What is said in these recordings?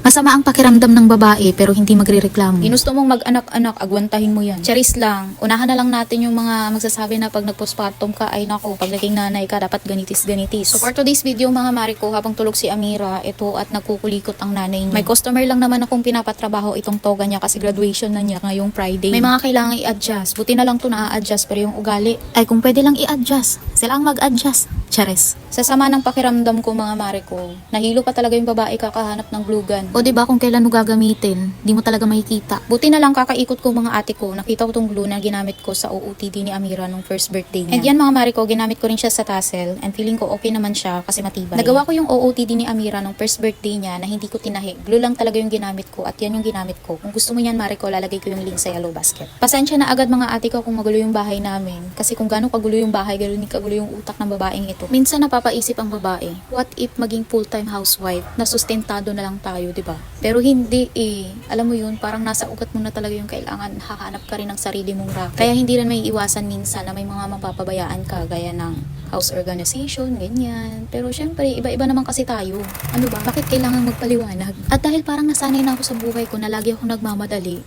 Masama ang pakiramdam ng babae pero hindi magrereklamo. Ginusto mong mag-anak-anak, agwantahin mo yan. Charis lang, unahan na lang natin yung mga magsasabi na pag nag-postpartum ka, ay nako, pag naging nanay ka, dapat ganitis-ganitis. So for today's video mga Mariko, habang tulog si Amira, ito at nagkukulikot ang nanay niya. May customer lang naman akong pinapatrabaho itong toga niya kasi graduation na niya ngayong Friday. May mga kailangan i-adjust. Buti na lang to na-adjust pero yung ugali, ay kung pwede lang i-adjust, sila ang mag-adjust. Charis. Sa sama ng pakiramdam ko mga Mariko, nahilo pa talaga yung babae kakahanap ng glue gun. O diba kung kailan mo gagamitin, di mo talaga makikita. Buti na lang kakaikot ko mga ate ko, nakita ko tong glue na ginamit ko sa OOTD ni Amira nung first birthday niya. And yan mga Mariko, ginamit ko rin siya sa tassel and feeling ko okay naman siya kasi matibay. Nagawa ko yung OOTD ni Amira nung first birthday niya na hindi ko tinahi. Glue lang talaga yung ginamit ko at yan yung ginamit ko. Kung gusto mo yan Mariko, lalagay ko yung link sa yellow basket. Pasensya na agad mga ate ko kung magulo yung bahay namin kasi kung gaano kagulo yung bahay, gano'n din kagulo yung utak ng babaeng ito. Minsan napapaisip ang babae, what if maging full-time housewife na sustentado na lang tayo, di ba? Pero hindi eh. Alam mo yun, parang nasa ugat mo na talaga yung kailangan hahanap ka rin ng sarili mong racket. Kaya hindi rin may iwasan minsan na may mga mapapabayaan ka gaya ng house organization, ganyan. Pero syempre, iba-iba naman kasi tayo. Ano ba? Bakit kailangan magpaliwanag? At dahil parang nasanay na ako sa buhay ko na lagi akong nagmamadali,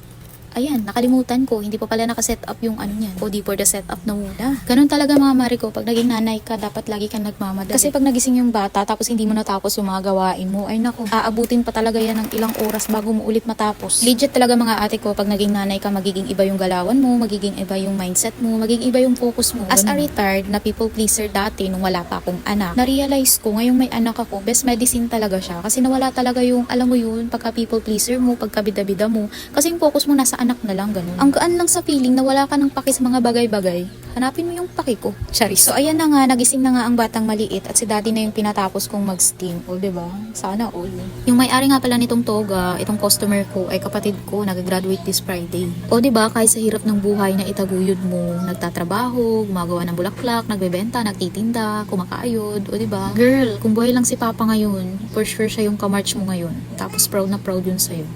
ayan, nakalimutan ko, hindi pa pala nakaset up yung ano niyan. Body for the setup na muna. Ganun talaga mga Mariko, pag naging nanay ka, dapat lagi kang nagmamadali. Kasi pag nagising yung bata, tapos hindi mo natapos yung mga gawain mo, ay naku, aabutin pa talaga yan ng ilang oras bago mo ulit matapos. Legit talaga mga ate ko, pag naging nanay ka, magiging iba yung galawan mo, magiging iba yung mindset mo, magiging iba yung focus mo. As a retired na people pleaser dati, nung wala pa akong anak, na-realize ko, ngayong may anak ako, best medicine talaga siya. Kasi nawala talaga yung, alam mo yun, pagka people pleaser mo, pagka bida-bida mo, kasi yung focus mo nasa anak na lang, ganun. Ang gaan lang sa feeling na wala ka ng paki sa mga bagay-bagay. Hanapin mo yung paki ko. Charis. So ayan na nga, nagising na nga ang batang maliit at si daddy na yung pinatapos kong mag-steam. O diba? Sana all. Yung may-ari nga pala nitong toga, itong customer ko ay kapatid ko, nag-graduate this Friday. O diba, kahit sa hirap ng buhay na itaguyod mo, nagtatrabaho, gumagawa ng bulaklak, nagbebenta, nagtitinda, kumakayod, o diba? Girl, kung buhay lang si Papa ngayon, for sure siya yung kamarch mo ngayon. Tapos proud na proud yun sa'yo.